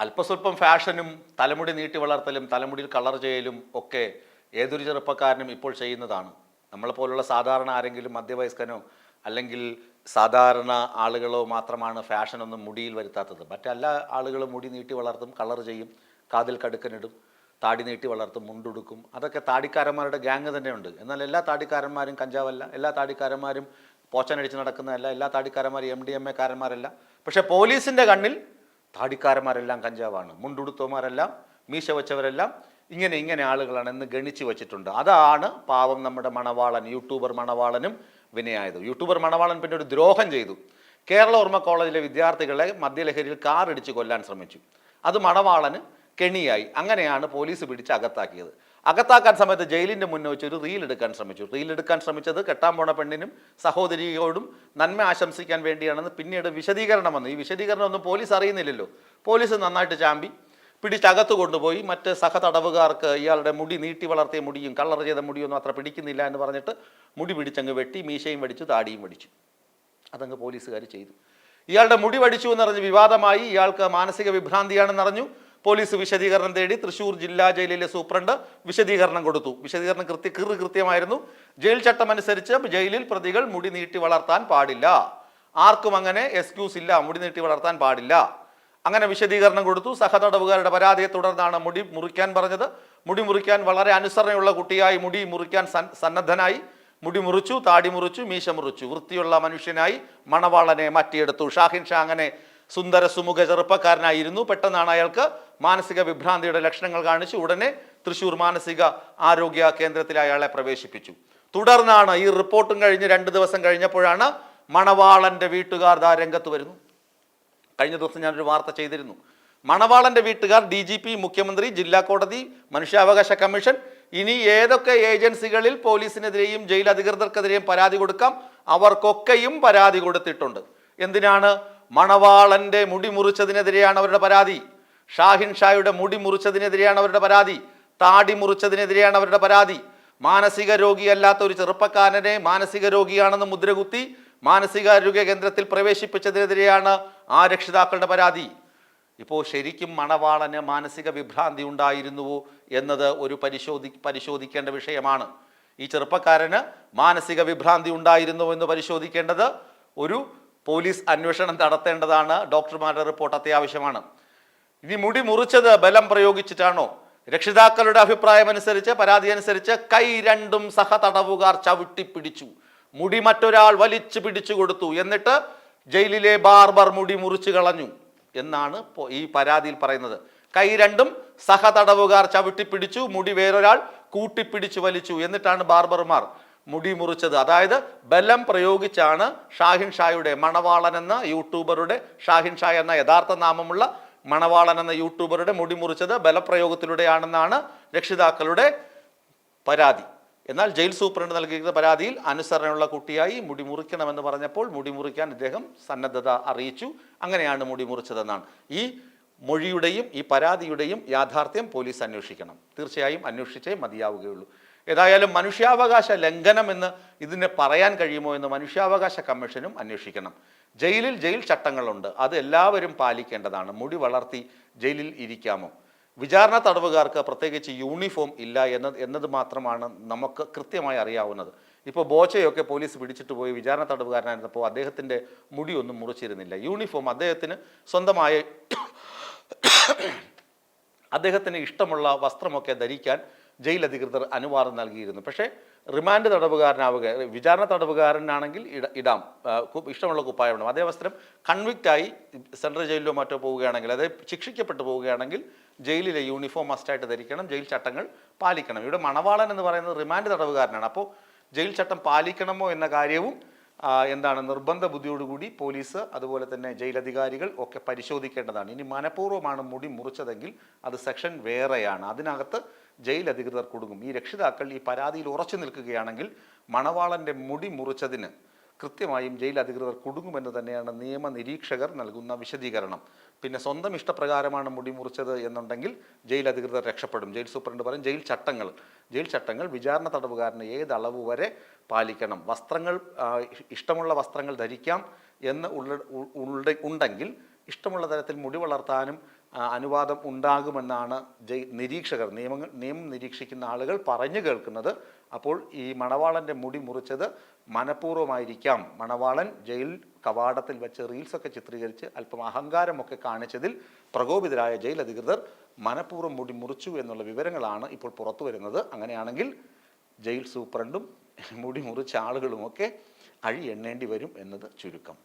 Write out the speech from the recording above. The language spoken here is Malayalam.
അല്പസ്വല്പം ഫാഷനും തലമുടി നീട്ടി വളർത്തലും തലമുടിയിൽ കളർ ചെയ്യലും ഒക്കെ ഏതൊരു ചെറുപ്പക്കാരനും ഇപ്പോൾ ചെയ്യുന്നതാണ്. നമ്മളെപ്പോലുള്ള സാധാരണ ആരെങ്കിലും മധ്യവയസ്കനോ അല്ലെങ്കിൽ സാധാരണ ആളുകളോ മാത്രമാണ് ഫാഷനൊന്നും മുടിയിൽ വരുത്താത്തത്. മറ്റെല്ലാ ആളുകളും മുടി നീട്ടി വളർത്തും, കളർ ചെയ്യും, കാതിൽ കടുക്കനിടും, താടി നീട്ടി വളർത്തും, മുണ്ടുടുക്കും. അതൊക്കെ താടിക്കാരന്മാരുടെ ഗ്യാങ് തന്നെയുണ്ട്. എന്നാൽ എല്ലാ താടിക്കാരന്മാരും കഞ്ചാവല്ല, എല്ലാ താടിക്കാരന്മാരും പോച്ചനടിച്ച് നടക്കുന്നതല്ല, എല്ലാ താടിക്കാരന്മാരും MDMA കാരന്മാരല്ല. പക്ഷേ പോലീസിൻ്റെ കണ്ണിൽ താടിക്കാരന്മാരെല്ലാം കഞ്ചാവാണ്, മുണ്ടുടുത്തവന്മാരെല്ലാം മീശ വെച്ചവരെല്ലാം ഇങ്ങനെ ആളുകളാണ് എന്ന് ഗണിച്ച് വെച്ചിട്ടുണ്ട്. അതാണ് പാവം നമ്മുടെ മണവാളൻ, യൂട്യൂബർ മണവാളനും വിനയായത്. യൂട്യൂബർ മണവാളൻ പിന്നെ ഒരു ദ്രോഹം ചെയ്തു. കേരള ഓർമ്മ കോളേജിലെ വിദ്യാർത്ഥികളെ മദ്യലഹരിയിൽ കാറിടിച്ച് കൊല്ലാൻ ശ്രമിച്ചു. അത് മണവാളന് കെണിയായി. അങ്ങനെയാണ് പോലീസ് പിടിച്ച് അകത്താക്കിയത്. അകത്താക്കാൻ സമയത്ത് ജയിലിൻ്റെ മുന്നേ വെച്ച് ഒരു റീൽ എടുക്കാൻ ശ്രമിച്ചു. റീൽ എടുക്കാൻ ശ്രമിച്ചത് കെട്ടാൻ പോണ പെണ്ണിനും സഹോദരിയോടും നന്മ ആശംസിക്കാൻ വേണ്ടിയാണെന്ന് പിന്നീട് വിശദീകരണം വന്നു. ഈ വിശദീകരണം ഒന്നും പോലീസ് അറിയുന്നില്ലല്ലോ. പോലീസ് നന്നായിട്ട് ചാമ്പി പിടിച്ചകത്ത് കൊണ്ടുപോയി മറ്റ് സഹതടവുകാർക്ക് ഇയാളുടെ മുടി നീട്ടി വളർത്തിയ മുടിയും കളർ ചെയ്ത മുടിയൊന്നും അത്ര പിടിക്കുന്നില്ല എന്ന് പറഞ്ഞിട്ട് മുടി പിടിച്ചങ്ങ് വെട്ടി, മീശയും വടിച്ചു, താടിയും വടിച്ചു. അതങ്ങ് പോലീസുകാർ ചെയ്തു. ഇയാളുടെ മുടി വടിച്ചു എന്നറിഞ്ഞ് വിവാദമായി. ഇയാൾക്ക് മാനസിക വിഭ്രാന്തിയാണെന്നറിഞ്ഞു. പോലീസ് വിശദീകരണം തേടി. തൃശ്ശൂർ ജില്ലാ ജയിലിലെ സൂപ്രണ്ട് വിശദീകരണം കൊടുത്തു. വിശദീകരണം കൃത്യമായിരുന്നു. ജയിൽ ചട്ടം അനുസരിച്ച് ജയിലിൽ പ്രതികൾ മുടി നീട്ടി വളർത്താൻ പാടില്ല, ആർക്കും അങ്ങനെ എക്സ്ക്യൂസ് ഇല്ല, മുടി നീട്ടി വളർത്താൻ പാടില്ല. അങ്ങനെ വിശദീകരണം കൊടുത്തു. സഹതടവുകാരുടെ പരാതിയെ തുടർന്നാണ് മുടി മുറിക്കാൻ പറഞ്ഞത്. മുടി മുറിക്കാൻ വളരെ അനുസരണയുള്ള കുട്ടിയായി മുടി മുറിക്കാൻ സന്നദ്ധനായി. മുടി മുറിച്ചു, താടി മുറിച്ചു, മീശ മുറിച്ചു. വൃത്തിയുള്ള മനുഷ്യനായി മണവാളനെ മാറ്റിയെടുത്തു. ഷാഹിൻ ഷാ അങ്ങനെ സുന്ദര സുമുഖ ചെറുപ്പക്കാരനായിരുന്നു. പെട്ടെന്നാണ് അയാൾക്ക് മാനസിക വിഭ്രാന്തിയുടെ ലക്ഷണങ്ങൾ കാണിച്ചു. ഉടനെ തൃശ്ശൂർ മാനസിക ആരോഗ്യ കേന്ദ്രത്തിൽ അയാളെ പ്രവേശിപ്പിച്ചു. തുടർന്നാണ് ഈ റിപ്പോർട്ടും കഴിഞ്ഞ് 2 ദിവസം കഴിഞ്ഞപ്പോഴാണ് മണവാളന്റെ വീട്ടുകാർ രംഗത്ത് വരുന്നു. കഴിഞ്ഞ ദിവസം ഞാനൊരു വാർത്ത ചെയ്തിരുന്നു. മണവാളന്റെ വീട്ടുകാർ DGP, മുഖ്യമന്ത്രി, ജില്ലാ കോടതി, മനുഷ്യാവകാശ കമ്മീഷൻ, ഇനി ഏതൊക്കെ ഏജൻസികളിൽ പോലീസിനെതിരെയും ജയിൽ അധികൃതർക്കെതിരെയും പരാതി കൊടുക്കാം അവർക്കൊക്കെയും പരാതി കൊടുത്തിട്ടുണ്ട്. എന്തിനാണ്? മണവാളന്റെ മുടി മുറിച്ചതിനെതിരെയാണ് അവരുടെ പരാതി. ഷാഹിൻ ഷായുടെ മുടി മുറിച്ചതിനെതിരെയാണ് അവരുടെ പരാതി. താടി മുറിച്ചതിനെതിരെയാണ് അവരുടെ പരാതി. മാനസിക രോഗിയല്ലാത്ത ഒരു ചെറുപ്പക്കാരനെ മാനസിക രോഗിയാണെന്ന് മുദ്രകുത്തി മാനസികാരോഗ്യ കേന്ദ്രത്തിൽ പ്രവേശിപ്പിച്ചതിനെതിരെയാണ് ആ രക്ഷിതാക്കളുടെ പരാതി. ഇപ്പോൾ ശരിക്കും മണവാളന് മാനസിക വിഭ്രാന്തി ഉണ്ടായിരുന്നുവോ എന്നത് ഒരു പരിശോധിക്കേണ്ട വിഷയമാണ്. ഈ ചെറുപ്പക്കാരന് മാനസിക വിഭ്രാന്തി ഉണ്ടായിരുന്നുവോ എന്ന് പരിശോധിക്കേണ്ടത് ഒരു പോലീസ് അന്വേഷണം നടത്തേണ്ടതാണ്. ഡോക്ടർമാരുടെ റിപ്പോർട്ട് അത്യാവശ്യമാണ്. ഇനി മുടി മുറിച്ചത് ബലം പ്രയോഗിച്ചിട്ടാണോ? രക്ഷിതാക്കളുടെ അഭിപ്രായം അനുസരിച്ച്, പരാതി അനുസരിച്ച് കൈ രണ്ടും സഹതടവുകാർ ചവിട്ടിപ്പിടിച്ചു. മുടി മറ്റൊരാൾ വലിച്ചു പിടിച്ചു കൊടുത്തു. എന്നിട്ട് ജയിലിലെ ബാർബർ മുടി മുറിച്ചു കളഞ്ഞു എന്നാണ് ഈ പരാതിയിൽ പറയുന്നത്. കൈ രണ്ടും സഹതടവുകാർ ചവിട്ടിപ്പിടിച്ചു, മുടി വേറൊരാൾ കൂട്ടിപ്പിടിച്ചു വലിച്ചു. എന്നിട്ടാണ് ബാർബർമാർ മുടി മുറിച്ചത്. അതായത് ബലം പ്രയോഗിച്ചാണ് ഷാഹിൻ ഷായുടെ, മണവാളൻ എന്ന യൂട്യൂബറുടെ, ഷാഹിൻ ഷാ എന്ന യഥാർത്ഥ നാമമുള്ള മണവാളൻ എന്ന യൂട്യൂബറുടെ മുടി മുറിച്ചത് ബലപ്രയോഗത്തിലൂടെയാണെന്നാണ് രക്ഷിതാക്കളുടെ പരാതി. എന്നാൽ ജയിൽ സൂപ്രണ്ട് നൽകിയിരുന്ന പരാതിയിൽ അനുസരണയുള്ള കുട്ടിയായി മുടി മുറിക്കണമെന്ന് പറഞ്ഞപ്പോൾ മുടി മുറിക്കാൻ ഇദ്ദേഹം സന്നദ്ധത അറിയിച്ചു. അങ്ങനെയാണ് മുടി മുറിച്ചതെന്നാണ്. ഈ മൊഴിയുടെയും ഈ പരാതിയുടെയും യാഥാർത്ഥ്യം പോലീസ് അന്വേഷിക്കണം. തീർച്ചയായും അന്വേഷിച്ചേ മതിയാവുകയുള്ളൂ. ഏതായാലും മനുഷ്യാവകാശ ലംഘനം എന്ന് ഇതിനെ പറയാൻ കഴിയുമോ എന്ന് മനുഷ്യാവകാശ കമ്മീഷനും അന്വേഷിക്കണം. ജയിൽ ചട്ടങ്ങളുണ്ട്, അത് എല്ലാവരും പാലിക്കേണ്ടതാണ്. മുടി വളർത്തി ജയിലിൽ ഇരിക്കാമോ? വിചാരണ തടവുകാർക്ക് പ്രത്യേകിച്ച് യൂണിഫോം ഇല്ല എന്നത് മാത്രമാണ് നമുക്ക് കൃത്യമായി അറിയാവുന്നത്. ഇപ്പോൾ ബോച്ചയൊക്കെ പോലീസ് പിടിച്ചിട്ട് പോയി വിചാരണ തടവുകാരനായിരുന്നപ്പോൾ അദ്ദേഹത്തിൻ്റെ മുടിയൊന്നും മുറിച്ചിരുന്നില്ല. യൂണിഫോം അദ്ദേഹത്തിന് സ്വന്തമായ അദ്ദേഹത്തിന് ഇഷ്ടമുള്ള വസ്ത്രമൊക്കെ ധരിക്കാൻ ജയിൽ അധികൃതർ അനുവാദം നൽകിയിരുന്നു. പക്ഷേ റിമാൻഡ് തടവുകാരനാവുക, വിചാരണ തടവുകാരനാണെങ്കിൽ ഇടാം, ഇഷ്ടമുള്ള കുപ്പായം ഇടാം. അതേ വസ്ത്രം കൺവിക്റ്റായി സെൻട്രൽ ജയിലിലോ മറ്റോ പോവുകയാണെങ്കിൽ, അതായത് ശിക്ഷിക്കപ്പെട്ടു പോവുകയാണെങ്കിൽ ജയിലിലെ യൂണിഫോം മസ്റ്റായിട്ട് ധരിക്കണം, ജയിൽ ചട്ടങ്ങൾ പാലിക്കണം. ഇവിടെ മണവാളൻ എന്ന് പറയുന്നത് റിമാൻഡ് തടവുകാരനാണ്. അപ്പോൾ ജയിൽ ചട്ടം പാലിക്കണമോ എന്ന കാര്യവും നിർബന്ധ ബുദ്ധിയോടുകൂടി പോലീസ് അതുപോലെ തന്നെ ജയിലധികാരികൾ ഒക്കെ പരിശോധിക്കേണ്ടതാണ്. ഇനി മനഃപൂർവ്വമാണ് മുടി മുറിച്ചതെങ്കിൽ അത് സെക്ഷൻ വേറെയാണ്, അതിനകത്ത് ജയിൽ അധികൃതർ കുടുങ്ങും. ഈ രക്ഷിതാക്കൾ ഈ പരാതിയിൽ ഉറച്ചു നിൽക്കുകയാണെങ്കിൽ മണവാളൻ്റെ മുടി മുറിച്ചതിന് കൃത്യമായും ജയിൽ അധികൃതർ കുടുങ്ങുമെന്ന് തന്നെയാണ് നിയമ നിരീക്ഷകർ നൽകുന്ന വിശദീകരണം. പിന്നെ സ്വന്തം ഇഷ്ടപ്രകാരമാണ് മുടി മുറിച്ചത് എന്നുണ്ടെങ്കിൽ ജയിൽ അധികൃതർ രക്ഷപ്പെടും. ജയിൽ സൂപ്രണ്ട് പറയും ജയിൽ ചട്ടങ്ങൾ വിചാരണ തടവുകാരന് ഏതളവ് വരെ പാലിക്കണം. വസ്ത്രങ്ങൾ ഇഷ്ടമുള്ള വസ്ത്രങ്ങൾ ധരിക്കാം എന്ന് ഉണ്ടെങ്കിൽ ഇഷ്ടമുള്ള തരത്തിൽ മുടി വളർത്താനും അനുവാദം ഉണ്ടാകുമെന്നാണ് നിരീക്ഷകർ നിയമം നിരീക്ഷിക്കുന്ന ആളുകൾ പറഞ്ഞു കേൾക്കുന്നത്. അപ്പോൾ ഈ മണവാളൻ്റെ മുടി മുറിച്ചത് മനഃപൂർവ്വമായിരിക്കാം. മണവാളൻ ജയിൽ കവാടത്തിൽ വെച്ച് റീൽസൊക്കെ ചിത്രീകരിച്ച് അല്പം അഹങ്കാരമൊക്കെ കാണിച്ചതിൽ പ്രകോപിതരായ ജയിൽ അധികൃതർ മനഃപൂർവ്വം മുടി മുറിച്ചു എന്നുള്ള വിവരങ്ങളാണ് ഇപ്പോൾ പുറത്തു വരുന്നത്. അങ്ങനെയാണെങ്കിൽ ജയിൽ സൂപ്രണ്ടും മുടി മുറിച്ച ആളുകളുമൊക്കെ അഴി എണ്ണേണ്ടി വരും എന്നത് ചുരുക്കം.